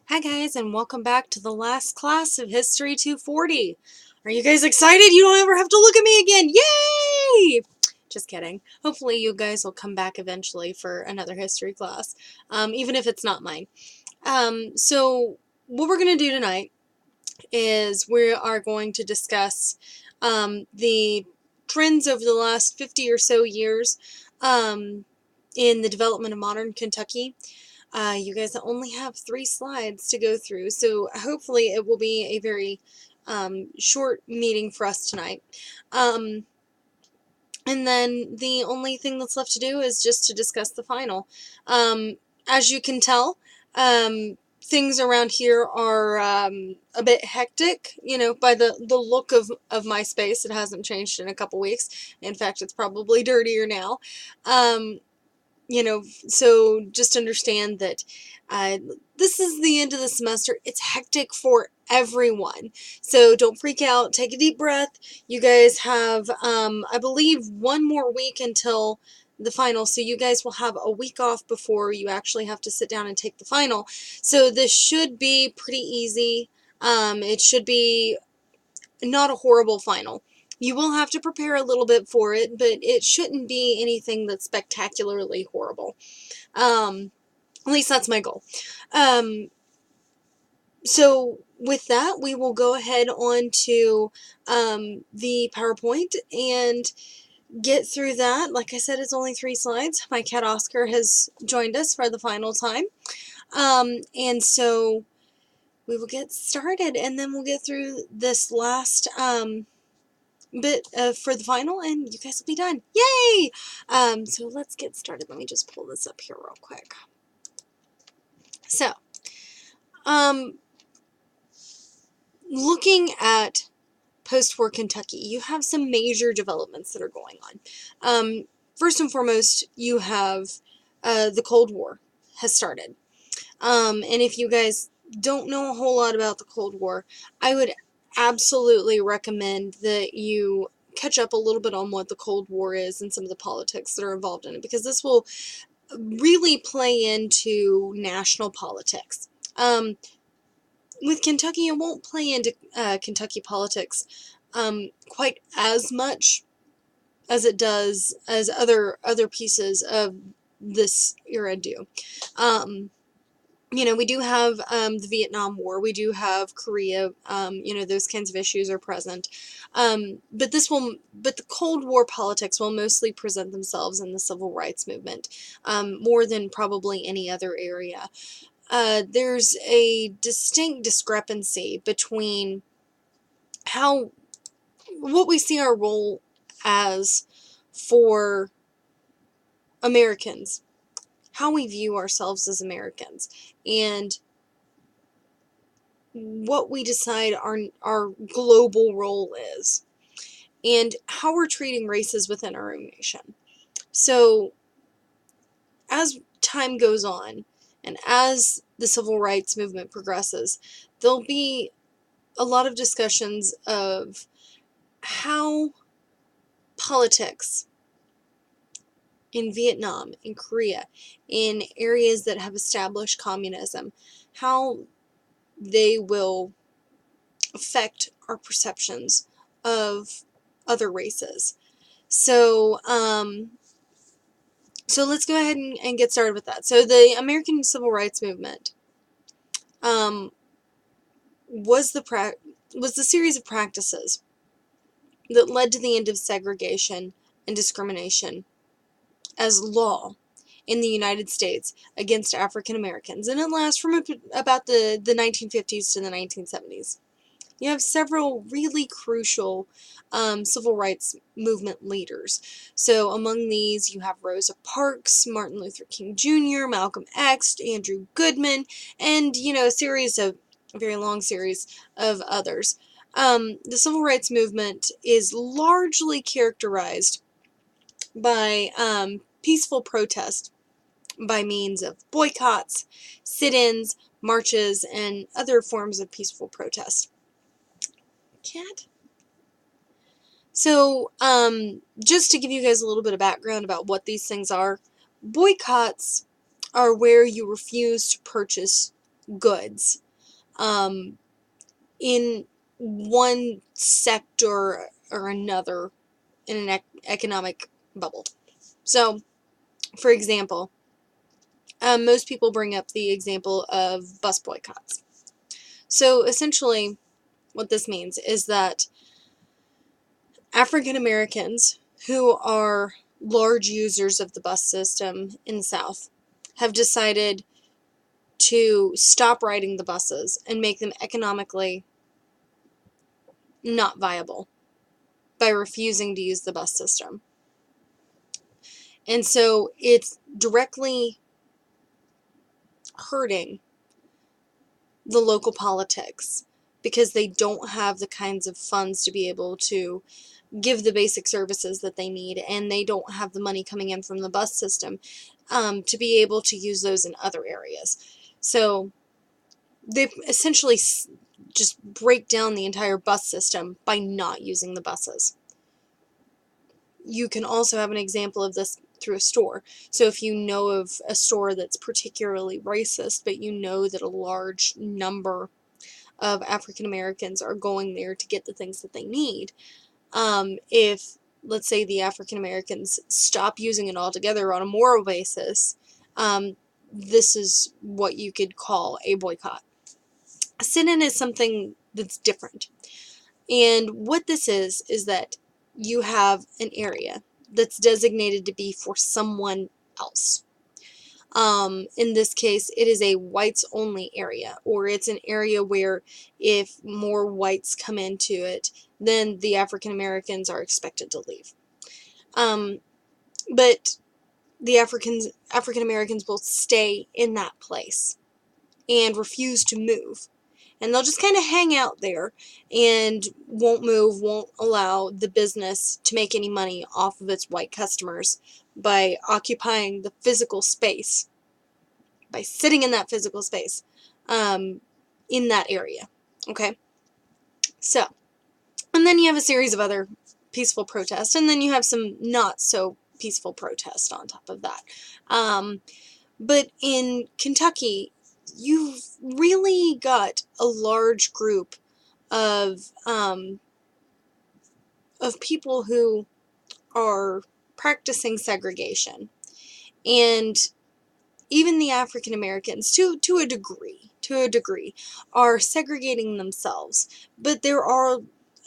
Hi guys, and welcome back to the last class of History 240. Are you guys excited? You don't ever have to look at me again. Yay! Just kidding. Hopefully you guys will come back eventually for another history class, even if it's not mine. So what we're going to do tonight is we are going to discuss the trends over the last 50 or so years in the development of modern Kentucky. You guys only have 3 slides to go through, so hopefully it will be a very short meeting for us tonight. And then the only thing that's left to do is just to discuss the final. As you can tell, things around here are a bit hectic, by the look of my space. It hasn't changed in a couple weeks. In fact, it's probably dirtier now. So just understand that this is the end of the semester. It's hectic for everyone. So don't freak out. Take a deep breath. You guys have, I believe, 1 more week until the final. So you guys will have a week off before you actually have to sit down and take the final. So this should be pretty easy. It should be not a horrible final. You will have to prepare a little bit for it, but it shouldn't be anything that's spectacularly horrible. At least that's my goal. So with that, we will go ahead on to the PowerPoint and get through that. Like I said, it's only 3 slides. My cat Oscar has joined us for the final time. And so we will get started, and then we'll get through this last bit for the final, and you guys will be done. Yay! So let's get started. Let me just pull this up here real quick. So, looking at post-war Kentucky, you have some major developments that are going on. First and foremost, you have the Cold War has started. And if you guys don't know a whole lot about the Cold War, I would absolutely recommend that you catch up a little bit on what the Cold War is and some of the politics that are involved in it, because this will really play into national politics. With Kentucky, it won't play into Kentucky politics quite as much as it does as other pieces of this era do. We do have the Vietnam War, we do have Korea, those kinds of issues are present. But the Cold War politics will mostly present themselves in the Civil Rights Movement, more than probably any other area. There's a distinct discrepancy between what we see our role as for Americans, how we view ourselves as Americans, and what we decide our global role is, and how we're treating races within our own nation. So as time goes on, and as the civil rights movement progresses, there'll be a lot of discussions of how politics in Vietnam, in Korea, in areas that have established communism, how they will affect our perceptions of other races. So, so let's go ahead and get started with that. So the American Civil Rights Movement was the series of practices that led to the end of segregation and discrimination as law in the United States against African Americans, and it lasts from about the 1950s to the 1970s. You have several really crucial civil rights movement leaders. So among these, you have Rosa Parks, Martin Luther King Jr., Malcolm X, Andrew Goodman, and, a very long series of others. The civil rights movement is largely characterized by peaceful protest by means of boycotts, sit-ins, marches, and other forms of peaceful protest. Cat? So, just to give you guys a little bit of background about what these things are, boycotts are where you refuse to purchase goods in one sector or another in an economic bubble. So, for example, most people bring up the example of bus boycotts. So essentially, what this means is that African Americans who are large users of the bus system in the South have decided to stop riding the buses and make them economically not viable by refusing to use the bus system. And so it's directly hurting the local politics because they don't have the kinds of funds to be able to give the basic services that they need, and they don't have the money coming in from the bus system to be able to use those in other areas. So they essentially just break down the entire bus system by not using the buses. You can also have an example of this through a store. So if you know of a store that's particularly racist, but you know that a large number of African Americans are going there to get the things that they need, if, let's say, the African Americans stop using it altogether on a moral basis, this is what you could call a boycott. A sit-in is something that's different. And what this is that you have an area that's designated to be for someone else. In this case, it is a whites-only area, or it's an area where if more whites come into it, then the African Americans are expected to leave. But the African Americans will stay in that place and refuse to move. And they'll just kind of hang out there and won't move, won't allow the business to make any money off of its white customers by occupying the physical space, by sitting in that physical space in that area. Okay? So, and then you have a series of other peaceful protests, and then you have some not so peaceful protests on top of that. But in Kentucky, you've really got a large group of people who are practicing segregation, and even the African Americans, to a degree, are segregating themselves. But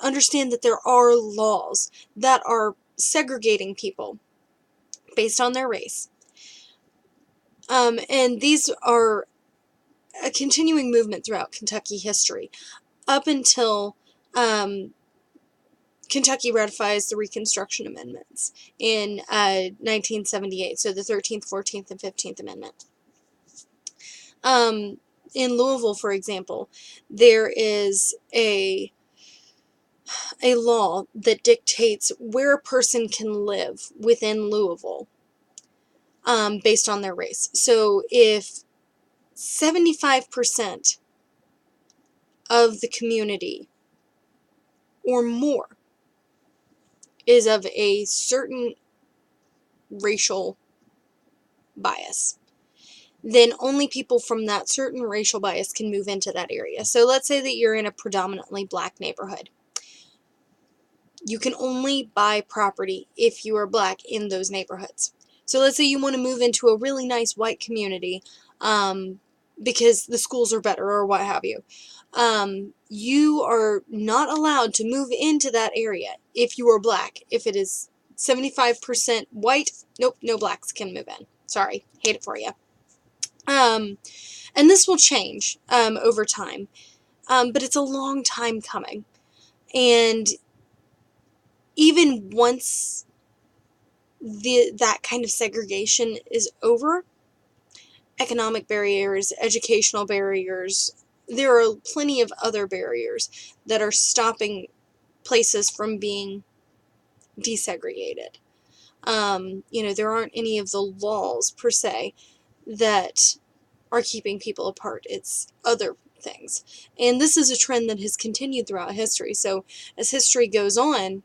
understand that there are laws that are segregating people based on their race. And these are a continuing movement throughout Kentucky history, up until Kentucky ratifies the Reconstruction Amendments in 1978, so the 13th, 14th, and 15th Amendment. In Louisville, for example, there is a law that dictates where a person can live within Louisville based on their race. So if 75% of the community or more is of a certain racial bias, then only people from that certain racial bias can move into that area. So let's say that you're in a predominantly black neighborhood. You can only buy property if you are black in those neighborhoods. So let's say you want to move into a really nice white community because the schools are better or what have you. You are not allowed to move into that area if you are black. If it is 75% white, nope, no blacks can move in. Sorry, hate it for you. And this will change over time, but it's a long time coming. And even once that kind of segregation is over, economic barriers, educational barriers, there are plenty of other barriers that are stopping places from being desegregated. There aren't any of the laws, per se, that are keeping people apart. It's other things. And this is a trend that has continued throughout history. So as history goes on,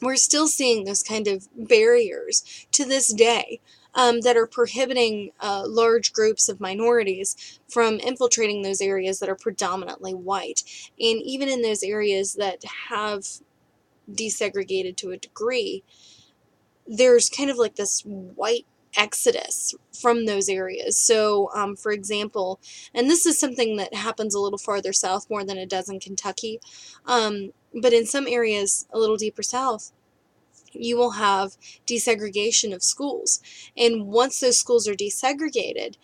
we're still seeing those kind of barriers to this day. that are prohibiting large groups of minorities from infiltrating those areas that are predominantly white. And even in those areas that have desegregated to a degree, there's kind of like this white exodus from those areas. So, for example, and this is something that happens a little farther south more than it does in Kentucky, but in some areas a little deeper south, you will have desegregation of schools. And once those schools are desegregated,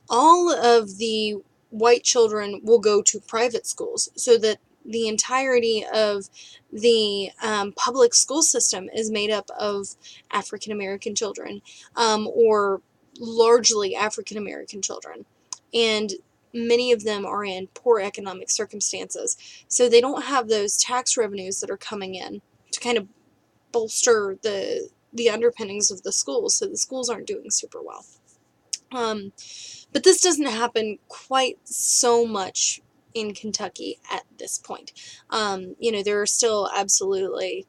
all of the white children will go to private schools, so that the entirety of the public school system is made up of African American children, or largely African American children. And many of them are in poor economic circumstances, so they don't have those tax revenues that are coming in to kind of bolster the underpinnings of the schools, so the schools aren't doing super well. But this doesn't happen quite so much in Kentucky at this point. There are still absolutely,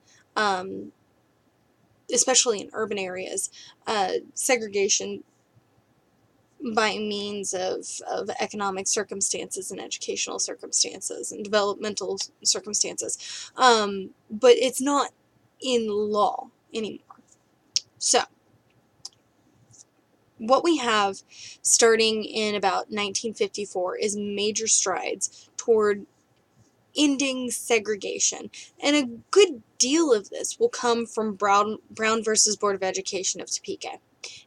especially in urban areas, segregation by means of economic circumstances and educational circumstances and developmental circumstances. But it's not in law anymore. So, what we have starting in about 1954 is major strides toward ending segregation. And a good deal of this will come from Brown versus Board of Education of Topeka.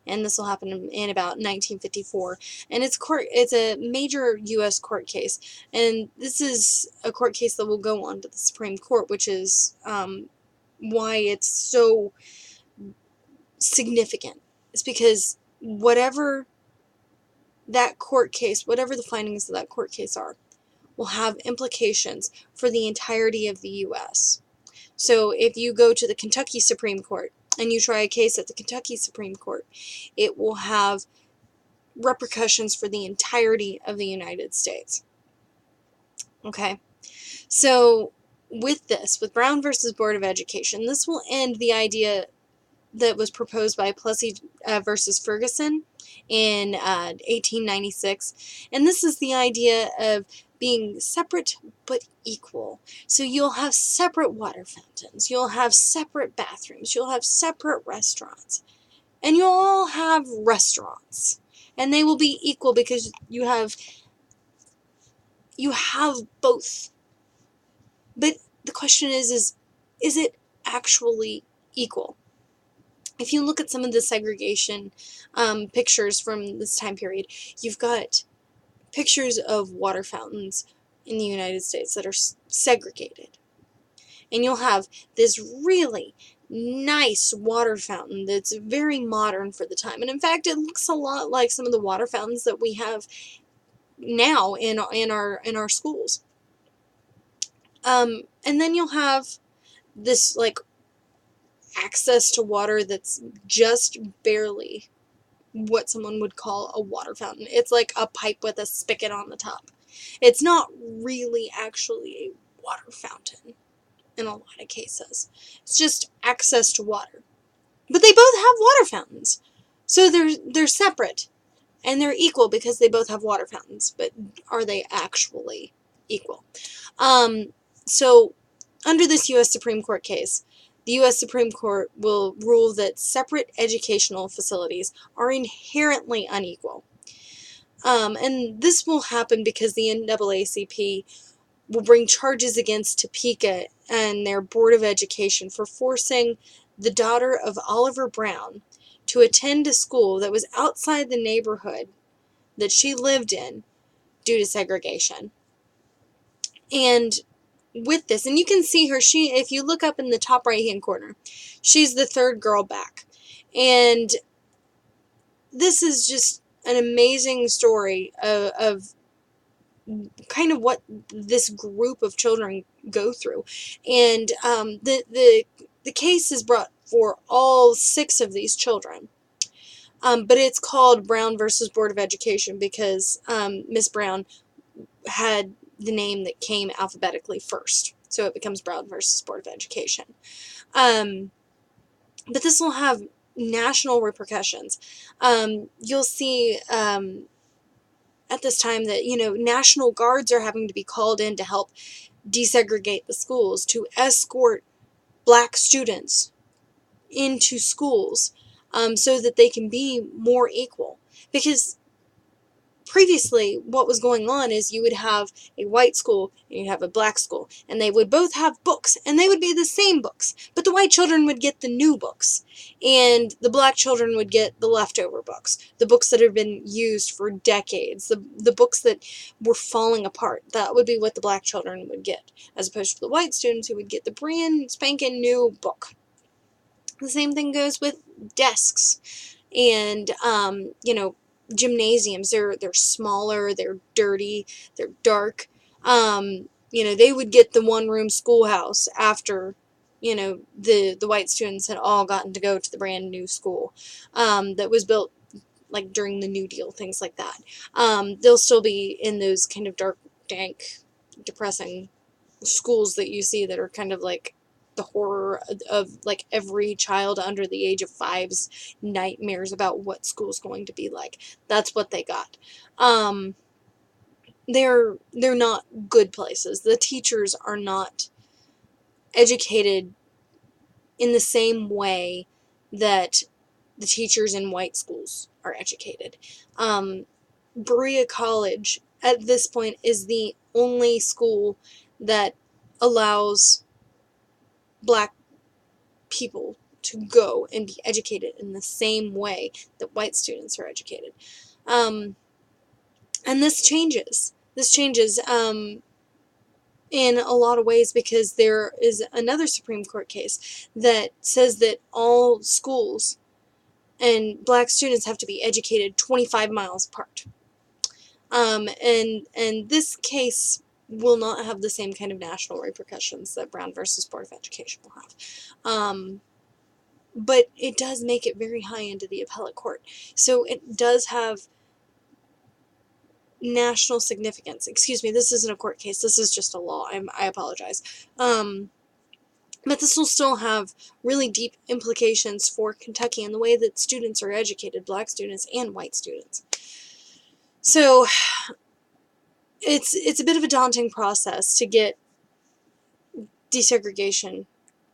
And this will happen in about 1954. And it's a major U.S. court case. And this is a court case that will go on to the Supreme Court, which is why it's so significant. It's because whatever that court case, whatever the findings of that court case are, will have implications for the entirety of the U.S. So if you go to the Kentucky Supreme Court and you try a case at the Kentucky Supreme Court, it will have repercussions for the entirety of the United States. Okay? So with Brown versus Board of Education, this will end the idea that was proposed by Plessy versus Ferguson in 1896. And this is the idea of being separate but equal. So you'll have separate water fountains, you'll have separate bathrooms, you'll have separate restaurants, and you'll all have restaurants. And they will be equal because you have both. But the question is it actually equal? If you look at some of the segregation pictures from this time period, you've got pictures of water fountains in the United States that are segregated. And you'll have this really nice water fountain that's very modern for the time. And in fact, it looks a lot like some of the water fountains that we have now in our schools. And then you'll have this like access to water that's just barely what someone would call a water fountain. It's like a pipe with a spigot on the top. It's not really actually a water fountain in a lot of cases. It's just access to water. But they both have water fountains. So they're separate and they're equal because they both have water fountains, but are they actually equal? So under this U.S. Supreme Court case, the U.S. Supreme Court will rule that separate educational facilities are inherently unequal. And this will happen because the NAACP will bring charges against Topeka and their Board of Education for forcing the daughter of Oliver Brown to attend a school that was outside the neighborhood that she lived in due to segregation. And with this, and you can see her, if you look up in the top right hand corner, she's the third girl back. And this is just an amazing story of kind of what this group of children go through. And the case is brought for all 6 of these children. But it's called Brown versus Board of Education because Miss Brown had the name that came alphabetically first. So it becomes Brown versus Board of Education. But this will have national repercussions. You'll see at this time that, National Guards are having to be called in to help desegregate the schools, to escort black students into schools, so that they can be more equal. Because previously, what was going on is you would have a white school and you'd have a black school, and they would both have books, and they would be the same books, but the white children would get the new books, and the black children would get the leftover books, the books that have been used for decades, the books that were falling apart. That would be what the black children would get, as opposed to the white students who would get the brand spanking new book. The same thing goes with desks and, gymnasiums. They're smaller, they're dirty, they're dark. They would get the one-room schoolhouse after, the white students had all gotten to go to the brand new school that was built like during the New Deal, things like that. They'll still be in those kind of dark, dank, depressing schools that you see that are kind of like the horror of like every child under the age of 5's nightmares about what school's going to be like. That's what they got. They're not good places. The teachers are not educated in the same way that the teachers in white schools are educated. Berea College at this point is the only school that allows black people to go and be educated in the same way that white students are educated. And this changes. This changes in a lot of ways because there is another Supreme Court case that says that all schools and black students have to be educated 25 miles apart. And this case will not have the same kind of national repercussions that Brown versus Board of Education will have. But it does make it very high into the appellate court. So it does have national significance. Excuse me, this isn't a court case. This is just a law. I apologize. But this will still have really deep implications for Kentucky and the way that students are educated, black students and white students. So it's a bit of a daunting process to get desegregation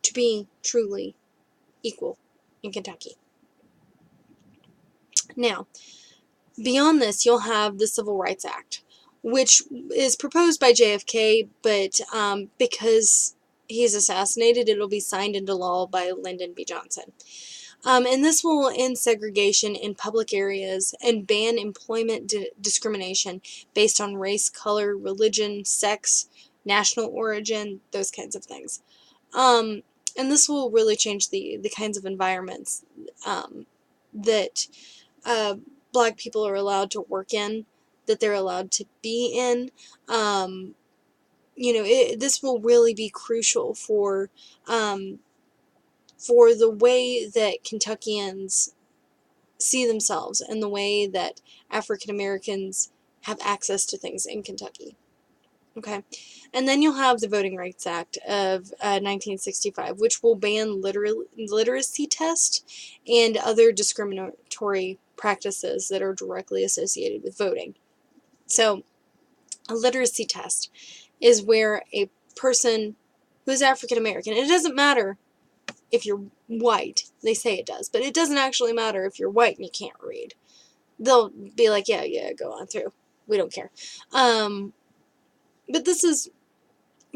to be truly equal in Kentucky. Now, beyond this, you'll have the Civil Rights Act, which is proposed by JFK, but because he's assassinated, it'll be signed into law by Lyndon B. Johnson. And this will end segregation in public areas and ban employment discrimination based on race, color, religion, sex, national origin, those kinds of things. And this will really change the kinds of environments that black people are allowed to work in, that they're allowed to be in. This will really be crucial for the way that Kentuckians see themselves and the way that African Americans have access to things in Kentucky. Okay, and then you'll have the Voting Rights Act of 1965, which will ban literacy tests and other discriminatory practices that are directly associated with voting. So, a literacy test is where a person who's African American, and it doesn't matter if you're white, they say it does, but it doesn't actually matter if you're white and you can't read. They'll be like, yeah, go on through. We don't care. But this is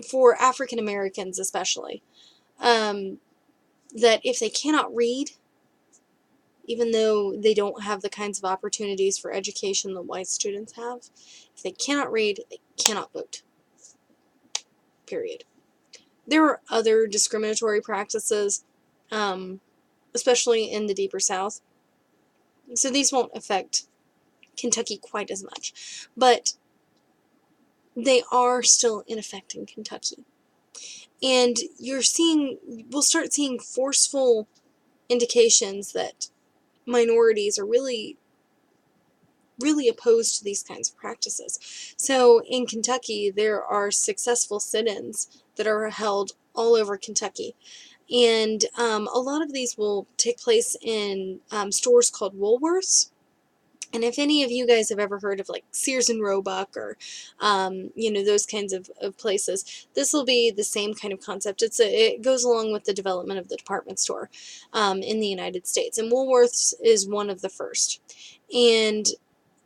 for African Americans especially, that if they cannot read, even though they don't have the kinds of opportunities for education that white students have, if they cannot read, they cannot vote. Period. There are other discriminatory practices, especially in the deeper South, so these won't affect Kentucky quite as much, but they are still in effect in Kentucky. And we'll start seeing forceful indications that minorities are really, really opposed to these kinds of practices. So in Kentucky, there are successful sit-ins that are held all over Kentucky. And a lot of these will take place in stores called Woolworths. And if any of you guys have ever heard of like Sears and Roebuck or, those kinds of places, this will be the same kind of concept. It goes along with the development of the department store in the United States. And Woolworths is one of the first. And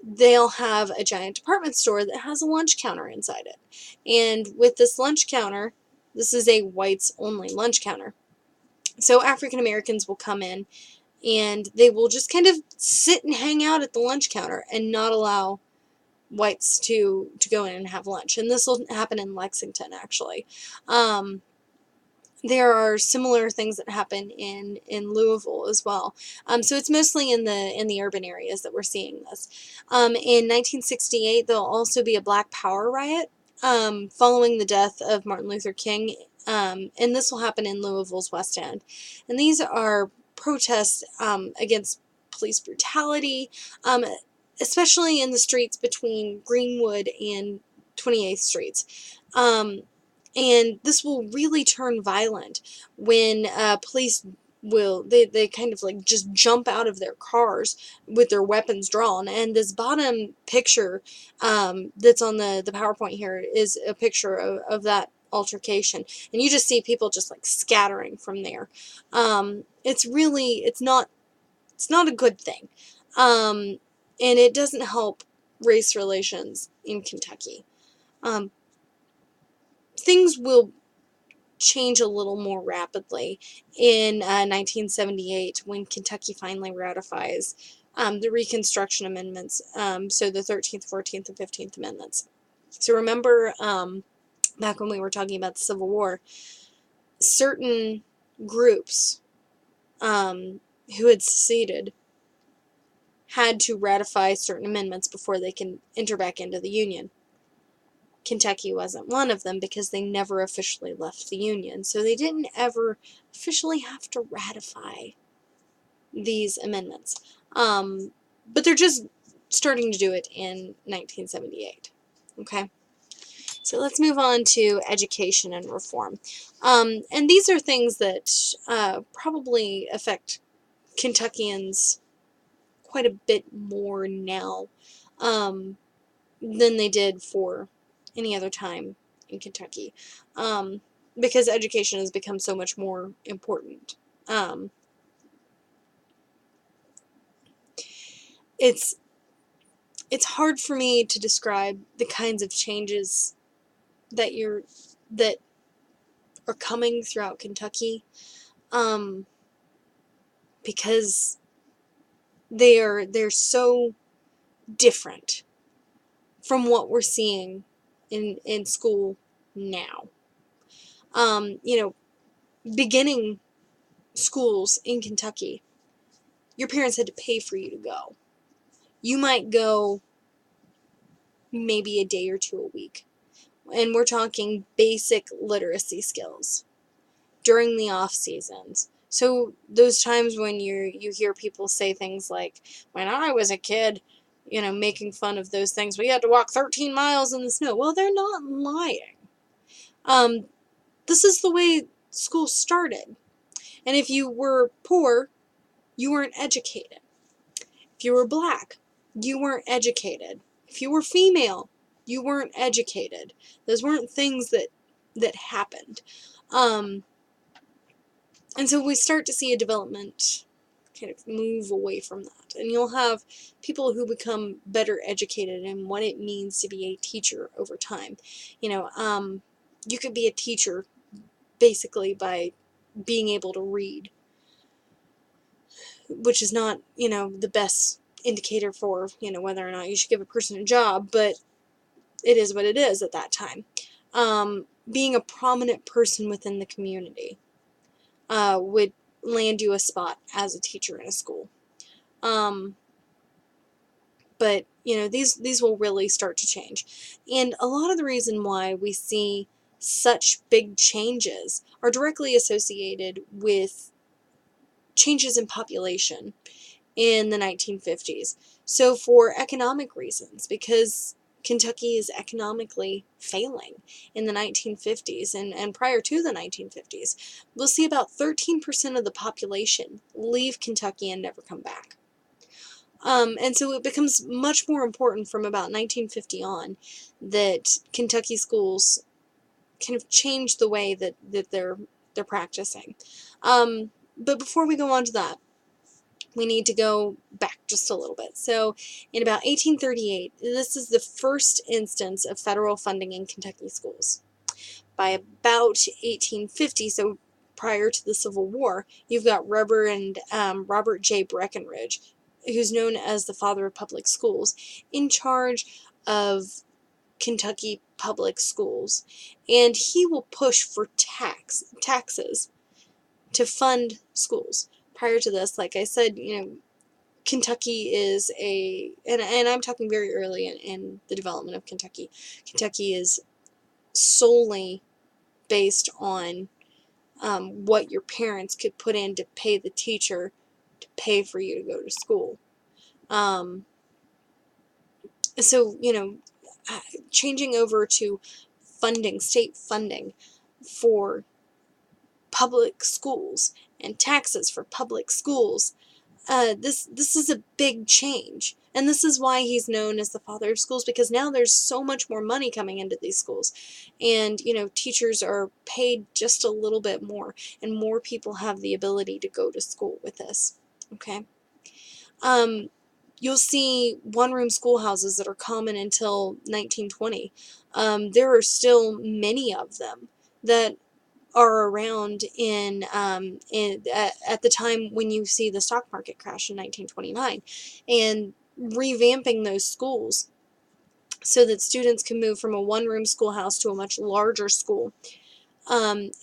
they'll have a giant department store that has a lunch counter inside it. And with this lunch counter, this is a whites only lunch counter. So African Americans will come in and they will just kind of sit and hang out at the lunch counter and not allow whites to go in and have lunch. And this will happen in Lexington, actually. There are similar things that happen in Louisville as well. So it's mostly in the urban areas that we're seeing this. In 1968, there'll also be a Black Power riot following the death of Martin Luther King, and this will happen in Louisville's West End. And these are protests against police brutality, especially in the streets between Greenwood and 28th Streets. And this will really turn violent when police they kind of like just jump out of their cars with their weapons drawn. And this bottom picture that's on the PowerPoint here is a picture of that altercation, and you just see people just like scattering from there. It's not a good thing, and it doesn't help race relations in Kentucky. Things will change a little more rapidly in 1978 when Kentucky finally ratifies the Reconstruction Amendments, so the 13th, 14th, and 15th Amendments. So remember, back when we were talking about the Civil War, certain groups who had seceded had to ratify certain amendments before they can enter back into the Union. Kentucky wasn't one of them because they never officially left the Union, so they didn't ever officially have to ratify these amendments. But they're just starting to do it in 1978. Okay? So let's move on to education and reform. And these are things that probably affect Kentuckians quite a bit more now than they did for any other time in Kentucky, because education has become so much more important. It's hard for me to describe the kinds of changes that are coming throughout Kentucky, because they're so different from what we're seeing in school now. Beginning schools in Kentucky, your parents had to pay for you to go. You might go maybe a day or two a week. And we're talking basic literacy skills during the off seasons. So those times when you hear people say things like, when I was a kid, making fun of those things, we had to walk 13 miles in the snow. Well, they're not lying. This is the way school started. And if you were poor, you weren't educated. If you were black, you weren't educated. If you were female, you weren't educated. Those weren't things that happened. And so we start to see a development kind of move away from that. And you'll have people who become better educated in what it means to be a teacher over time. You could be a teacher basically by being able to read, which is not, the best indicator for, whether or not you should give a person a job, but it is what it is at that time. Being a prominent person within the community would land you a spot as a teacher in a school. But, these will really start to change. And a lot of the reason why we see such big changes are directly associated with changes in population in the 1950s. So for economic reasons, because Kentucky is economically failing in the 1950s and prior to the 1950s. We'll see about 13% of the population leave Kentucky and never come back. And so it becomes much more important from about 1950 on that Kentucky schools kind of change the way that they're practicing. But before we go on to that, we need to go back just a little bit. So in about 1838, this is the first instance of federal funding in Kentucky schools. By about 1850, so prior to the Civil War, you've got Reverend Robert J. Breckinridge, who's known as the father of public schools, in charge of Kentucky public schools. And he will push for taxes to fund schools. Prior to this, like I said, Kentucky is and I'm talking very early in the development of Kentucky. Kentucky is solely based on what your parents could put in to pay the teacher to pay for you to go to school. So, changing over to funding, state funding for public schools and taxes for public schools, this is a big change. And this is why he's known as the father of schools, because now there's so much more money coming into these schools. And, teachers are paid just a little bit more, and more people have the ability to go to school with this. Okay? You'll see one-room schoolhouses that are common until 1920. There are still many of them that are around at the time when you see the stock market crash in 1929, and revamping those schools so that students can move from a one-room schoolhouse to a much larger school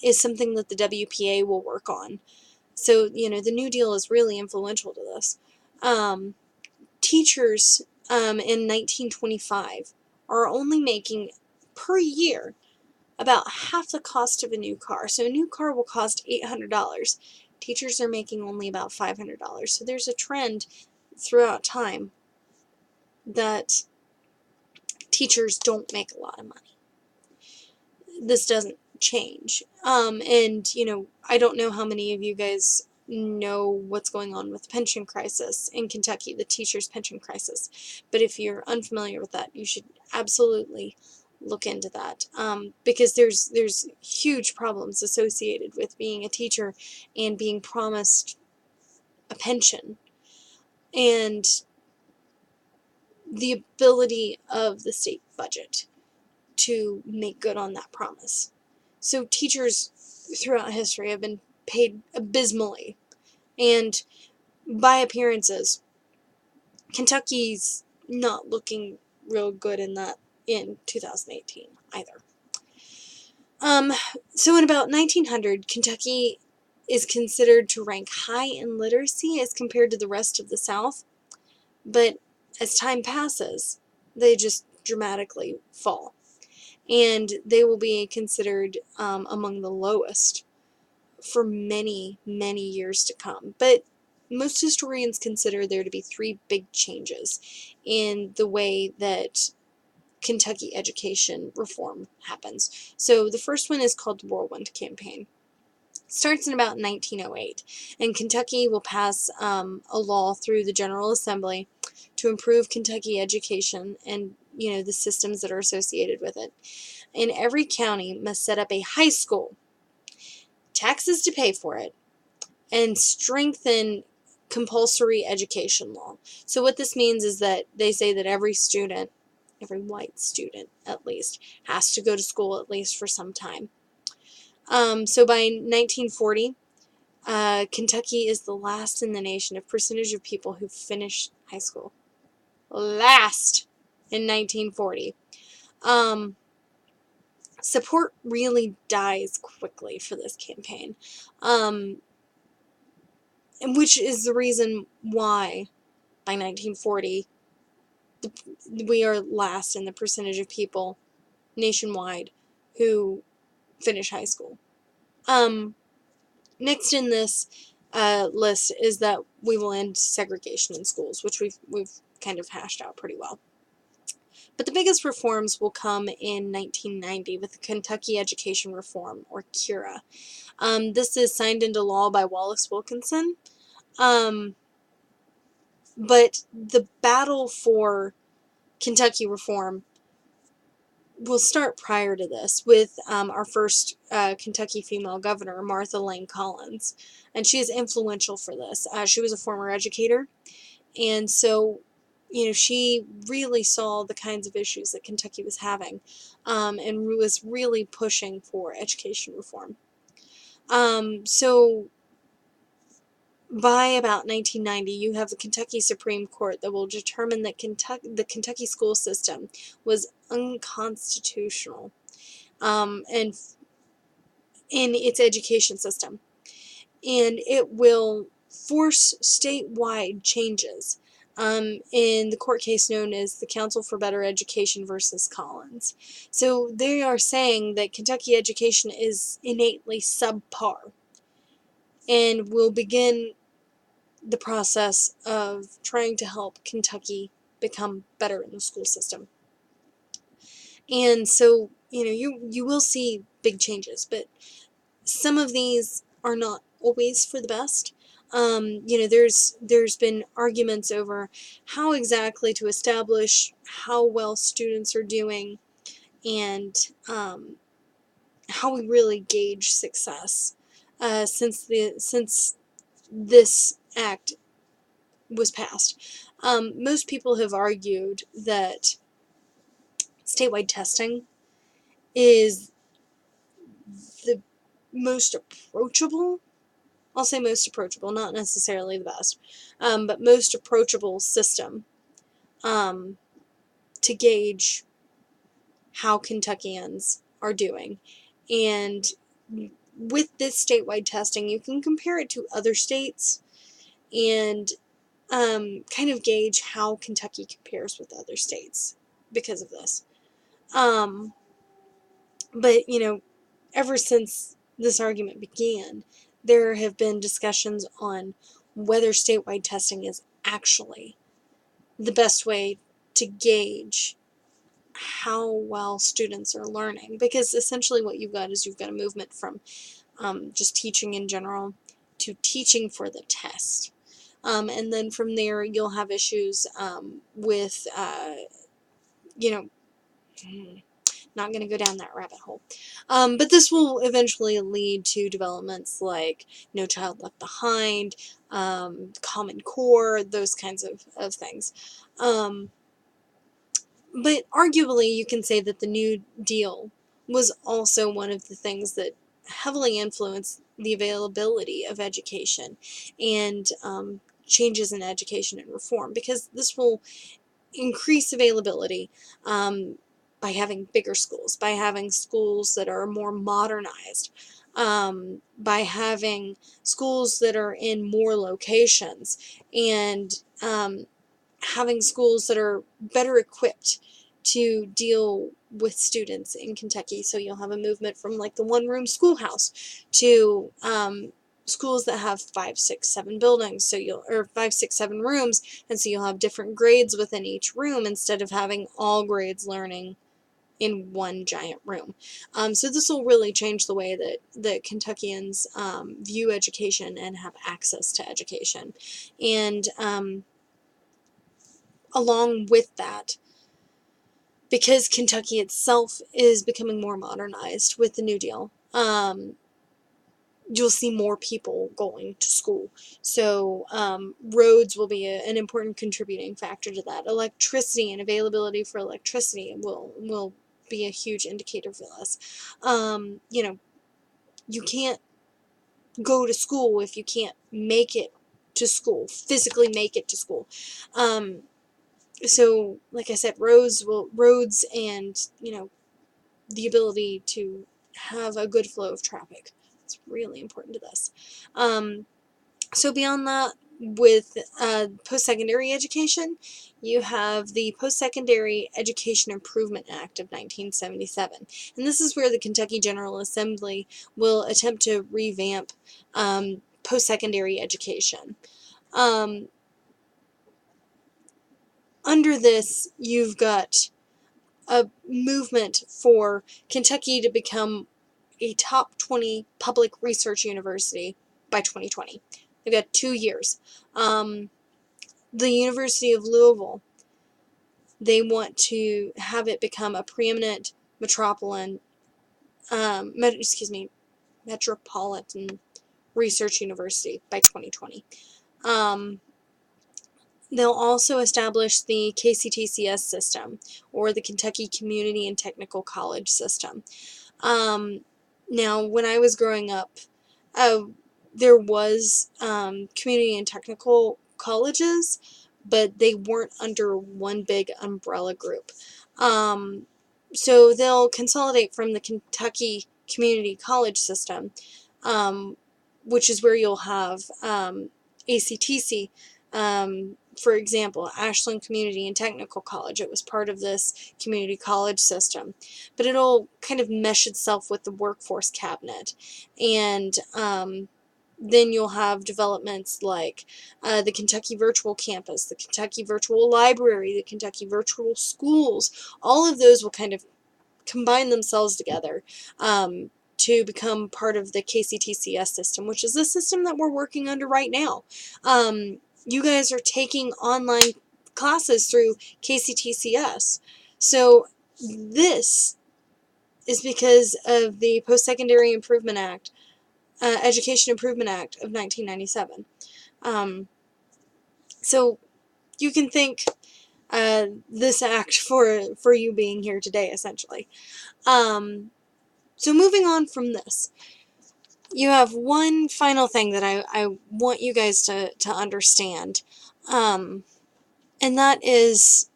is something that the WPA will work on. So, the New Deal is really influential to this. Teachers in 1925 are only making per year about half the cost of a new car. So a new car will cost $800. Teachers are making only about $500. So there's a trend throughout time that teachers don't make a lot of money. This doesn't change. And, I don't know how many of you guys know what's going on with the pension crisis in Kentucky, the teachers' pension crisis. But if you're unfamiliar with that, you should absolutely look into that, because there's huge problems associated with being a teacher and being promised a pension, and the ability of the state budget to make good on that promise. So teachers throughout history have been paid abysmally, and by appearances, Kentucky's not looking real good in 2018 either. So in about 1900, Kentucky is considered to rank high in literacy as compared to the rest of the South, but as time passes, they just dramatically fall, and they will be considered among the lowest for many, many years to come. But most historians consider there to be three big changes in the way that Kentucky education reform happens. So the first one is called the Whirlwind Campaign. It starts in about 1908, and Kentucky will pass a law through the General Assembly to improve Kentucky education and the systems that are associated with it. And every county must set up a high school, taxes to pay for it, and strengthen compulsory education law. So what this means is that they say that every white student at least, has to go to school at least for some time. So by 1940, Kentucky is the last in the nation of percentage of people who finish high school. Last in 1940. Support really dies quickly for this campaign, which is the reason why by 1940 we are last in the percentage of people nationwide who finish high school. Next in this list is that we will end segregation in schools, which we've kind of hashed out pretty well. But the biggest reforms will come in 1990 with the Kentucky Education Reform, or KERA. This is signed into law by Wallace Wilkinson. But the battle for Kentucky reform will start prior to this with our first Kentucky female governor, Martha Lane Collins. And she is influential for this. She was a former educator. And so, she really saw the kinds of issues that Kentucky was having, and was really pushing for education reform. So by about 1990, you have the Kentucky Supreme Court that will determine that the Kentucky school system was unconstitutional, and in its education system, and it will force statewide changes in the court case known as the Council for Better Education versus Collins. So they are saying that Kentucky education is innately subpar and will begin the process of trying to help Kentucky become better in the school system. And so, you will see big changes, but some of these are not always for the best. There's been arguments over how exactly to establish how well students are doing, and how we really gauge success since this act was passed. Most people have argued that statewide testing is the most approachable. I'll say most approachable, not necessarily the best, but most approachable system to gauge how Kentuckians are doing. And with this statewide testing, you can compare it to other states and kind of gauge how Kentucky compares with other states because of this. But, ever since this argument began, there have been discussions on whether statewide testing is actually the best way to gauge how well students are learning. Because essentially what you've got is you've got a movement from just teaching in general to teaching for the test. And then from there you'll have issues with, not going to go down that rabbit hole. But this will eventually lead to developments like No Child Left Behind, Common Core, those kinds of things. But arguably you can say that the New Deal was also one of the things that heavily influenced the availability of education and changes in education and reform, because this will increase availability by having bigger schools, by having schools that are more modernized, by having schools that are in more locations, and having schools that are better equipped to deal with students in Kentucky. So you'll have a movement from like the one-room schoolhouse to schools that have 5, 6, 7 buildings, or 5, 6, 7 rooms, and so you'll have different grades within each room instead of having all grades learning in one giant room. So this will really change the way that Kentuckians view education and have access to education. And along with that, because Kentucky itself is becoming more modernized with the New Deal, you'll see more people going to school. So roads will be an important contributing factor to that. Electricity and availability for electricity will be a huge indicator for this. You can't go to school if you can't make it to school, physically make it to school. So, like I said, roads and, the ability to have a good flow of traffic. It's really important to this. So beyond that, with post-secondary education, you have the Post-Secondary Education Improvement Act of 1977. And this is where the Kentucky General Assembly will attempt to revamp post-secondary education. Under this, you've got a movement for Kentucky to become a top 20 public research university by 2020. They've got 2 years. The University of Louisville, they want to have it become a preeminent metropolitan research university by 2020. They'll also establish the KCTCS system, or the Kentucky Community and Technical College system. Now, when I was growing up, there was community and technical colleges, but they weren't under one big umbrella group. So they'll consolidate from the Kentucky Community College system, which is where you'll have ACTC. For example, Ashland Community and Technical College, it was part of this community college system, but it'll kind of mesh itself with the workforce cabinet, and then you'll have developments like the Kentucky Virtual Campus, the Kentucky Virtual Library, the Kentucky Virtual Schools. All of those will kind of combine themselves together to become part of the KCTCS system, which is the system that we're working under right now. You guys are taking online classes through KCTCS. So this is because of the Post-Secondary Improvement Act, Education Improvement Act of 1997. So you can thank this act for you being here today, essentially. So moving on from this, you have one final thing that I want you guys to understand, and that is,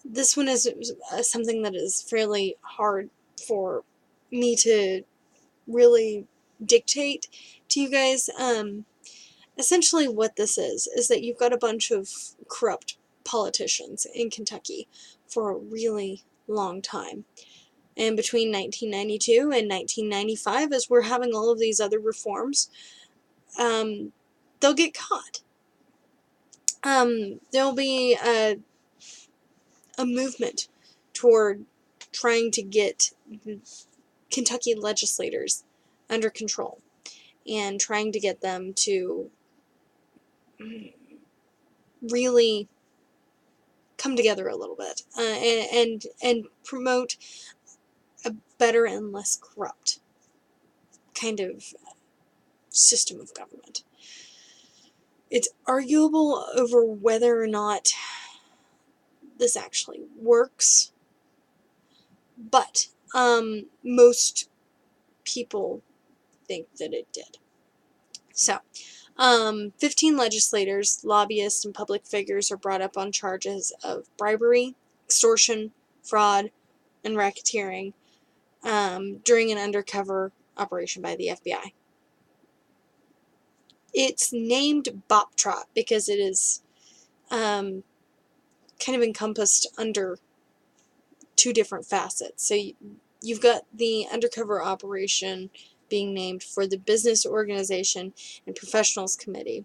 this one is something that is fairly hard for me to really dictate to you guys. Essentially what this is that you've got a bunch of corrupt politicians in Kentucky for a really long time. And between 1992 and 1995, as we're having all of these other reforms, they'll get caught. There'll be a movement toward trying to get Kentucky legislators under control and trying to get them to really come together a little bit and promote a better and less corrupt kind of system of government. It's arguable over whether or not this actually works, but most people think that it did. So, 15 legislators, lobbyists, and public figures are brought up on charges of bribery, extortion, fraud, and racketeering during an undercover operation by the FBI. It's named Bop Trot because it is kind of encompassed under two different facets. So you've got the undercover operation being named for the Business Organization and Professionals Committee,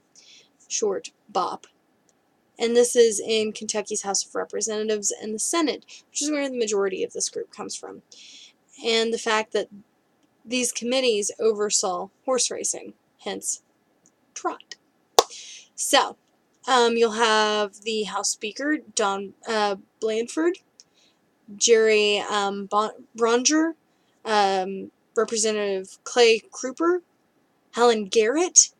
short BOP. And this is in Kentucky's House of Representatives and the Senate, which is where the majority of this group comes from. And the fact that these committees oversaw horse racing, hence Trot. So, you'll have the House Speaker, Don Blanford, Jerry Bronger, Representative Clay Cruper, Helen Garrett,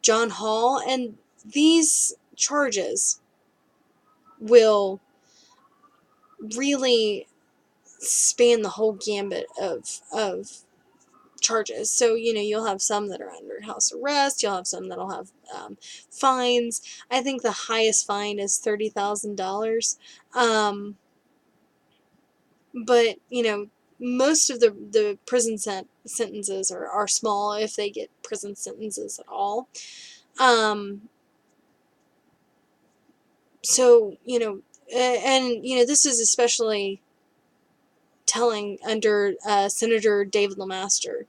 John Hall, and these charges will really span the whole gambit of charges. So, you'll have some that are under house arrest, you'll have some that'll have fines. I think the highest fine is $30,000. But, most of the prison sentences are small, if they get prison sentences at all. So, and, this is especially telling under Senator David LeMaster.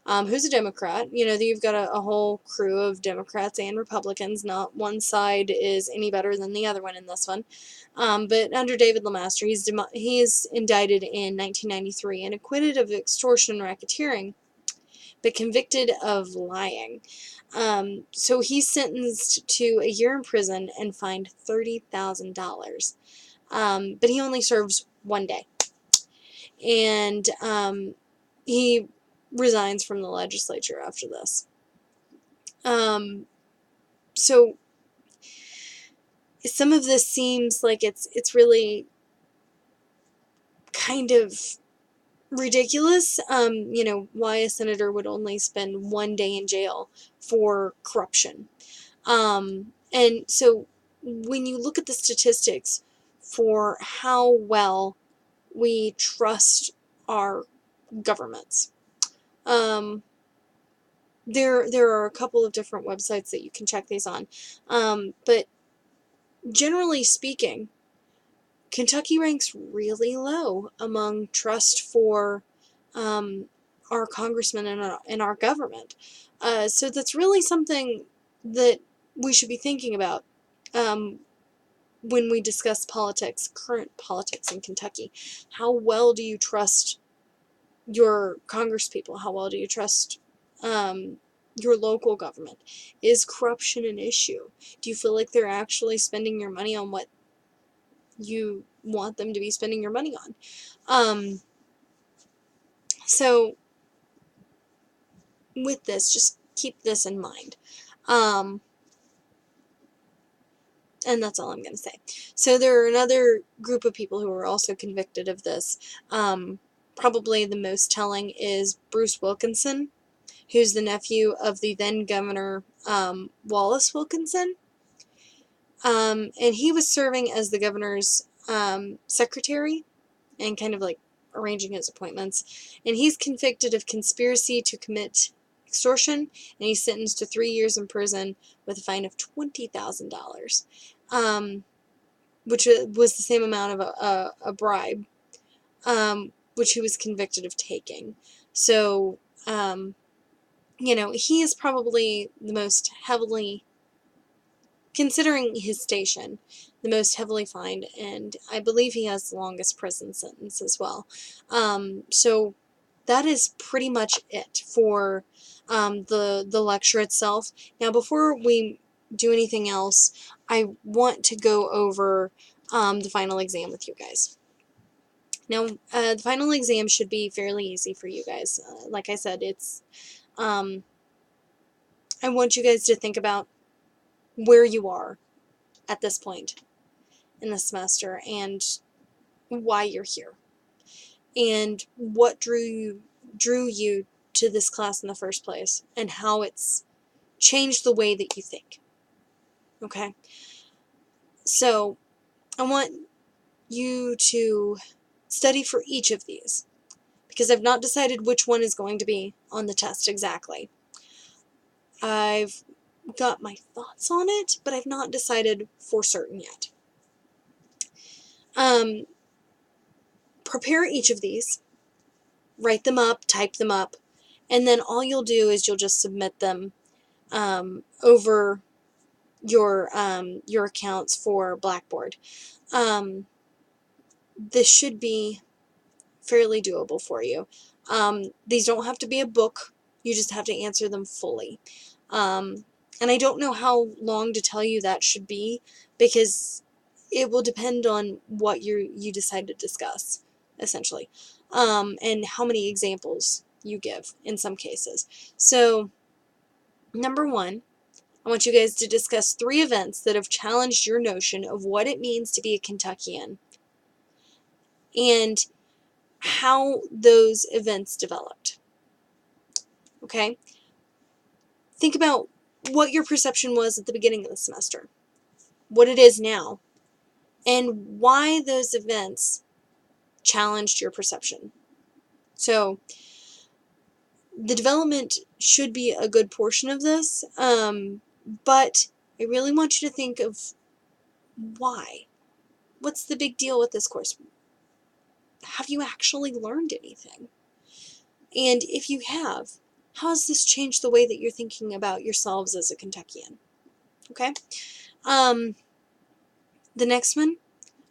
who's a Democrat. You've got a whole crew of Democrats and Republicans. Not one side is any better than the other one in this one. But under David LeMaster, he's indicted in 1993 and acquitted of extortion and racketeering, but convicted of lying. So he's sentenced to a year in prison and fined $30,000. But he only serves 1 day. And he resigns from the legislature after this. So some of this seems like it's really kind of ridiculous. Why a senator would only spend 1 day in jail for corruption. And so when you look at the statistics for how well we trust our governments, there are a couple of different websites that you can check these on. But generally speaking, Kentucky ranks really low among trust for our congressmen and our government. So that's really something that we should be thinking about when we discuss politics, current politics in Kentucky. How well do you trust your congresspeople? How well do you trust your local government? Is corruption an issue? Do you feel like they're actually spending your money on what you want them to be spending your money on? So with this, just keep this in mind. And that's all I'm going to say. So there are another group of people who were also convicted of this. Probably the most telling is Bruce Wilkinson, who's the nephew of the then Governor Wallace Wilkinson. And he was serving as the governor's secretary and kind of like arranging his appointments. And he's convicted of conspiracy to commit extortion, and he's sentenced to 3 years in prison with a fine of $20,000, which was the same amount of a bribe, which he was convicted of taking. So, he is probably the most heavily, considering his station, the most heavily fined, and I believe he has the longest prison sentence as well. So that is pretty much it for the lecture itself. Now, before we do anything else, I want to go over the final exam with you guys. Now, the final exam should be fairly easy for you guys. Like I said, I want you guys to think about where you are at this point in the semester and why you're here and what drew you to this class in the first place and how it's changed the way that you think. Okay? So, I want you to study for each of these because I've not decided which one is going to be on the test exactly. I've got my thoughts on it, but I've not decided for certain yet. Prepare each of these, write them up, type them up, and then all you'll do is you'll just submit them over your accounts for Blackboard. This should be fairly doable for you. These don't have to be a book. You just have to answer them fully. And I don't know how long to tell you that should be because it will depend on what you decide to discuss, essentially, and how many examples you give in some cases. So, number one, I want you guys to discuss 3 events that have challenged your notion of what it means to be a Kentuckian and how those events developed. Okay? Think about what your perception was at the beginning of the semester, what it is now, and why those events challenged your perception. So, the development should be a good portion of this, but I really want you to think of why. What's the big deal with this course? Have you actually learned anything? And if you have, How has this changed the way that you're thinking about yourselves as a Kentuckian? Okay? The next one,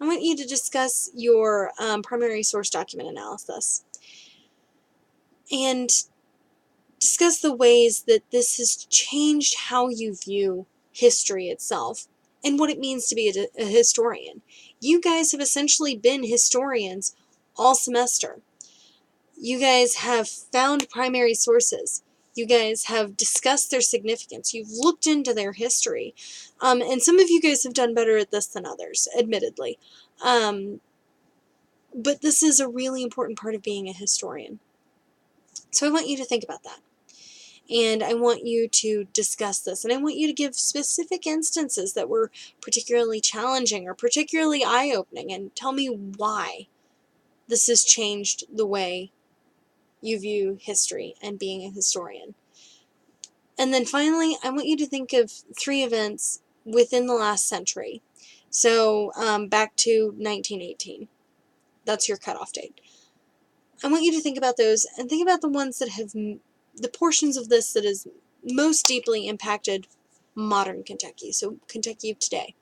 I want you to discuss your primary source document analysis and discuss the ways that this has changed how you view history itself and what it means to be a historian. You guys have essentially been historians all semester. You guys have found primary sources. You guys have discussed their significance. You've looked into their history. And some of you guys have done better at this than others, admittedly. But this is a really important part of being a historian. So I want you to think about that. And I want you to discuss this. And I want you to give specific instances that were particularly challenging or particularly eye-opening, and tell me why this has changed the way you view history and being a historian. And then finally, I want you to think of 3 events within the last century. So back to 1918. That's your cutoff date. I want you to think about those and think about the ones that have, the portions of this that has most deeply impacted modern Kentucky. So Kentucky of today.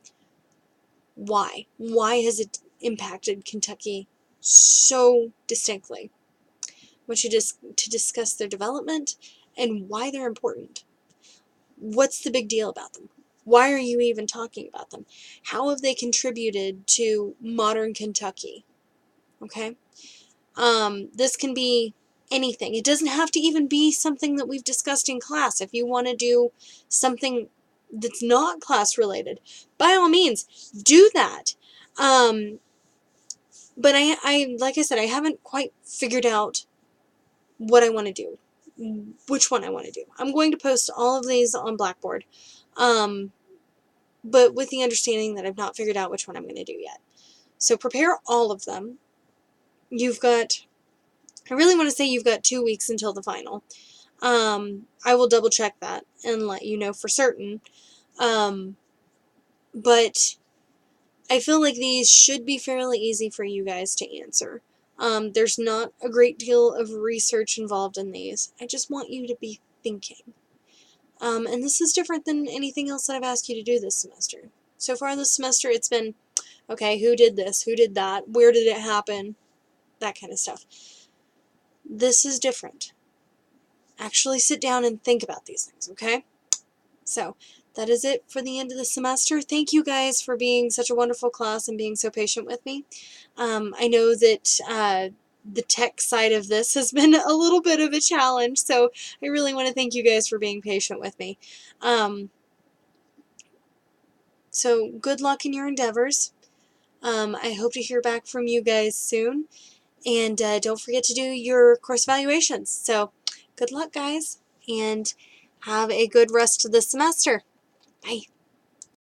Why? Why has it impacted Kentucky so distinctly? I want you to discuss their development and why they're important. What's the big deal about them? Why are you even talking about them? How have they contributed to modern Kentucky? Okay? This can be anything. It doesn't have to even be something that we've discussed in class. If you want to do something that's not class related, by all means, do that. But I like I said, I haven't quite figured out what I want to do, which one I want to do. I'm going to post all of these on Blackboard, but with the understanding that I've not figured out which one I'm going to do yet. So prepare all of them. You've got, I really want to say you've got 2 weeks until the final. I will double check that and let you know for certain. But I feel like these should be fairly easy for you guys to answer. There's not a great deal of research involved in these. I just want you to be thinking. And this is different than anything else that I've asked you to do this semester. So far this semester, it's been, okay, who did this? Who did that? Where did it happen? That kind of stuff. This is different. Actually sit down and think about these things, okay? So that is it for the end of the semester. Thank you guys for being such a wonderful class and being so patient with me. I know that the tech side of this has been a little bit of a challenge, so I really want to thank you guys for being patient with me. So good luck in your endeavors. I hope to hear back from you guys soon. And don't forget to do your course evaluations. So good luck, guys, and have a good rest of the semester. Bye.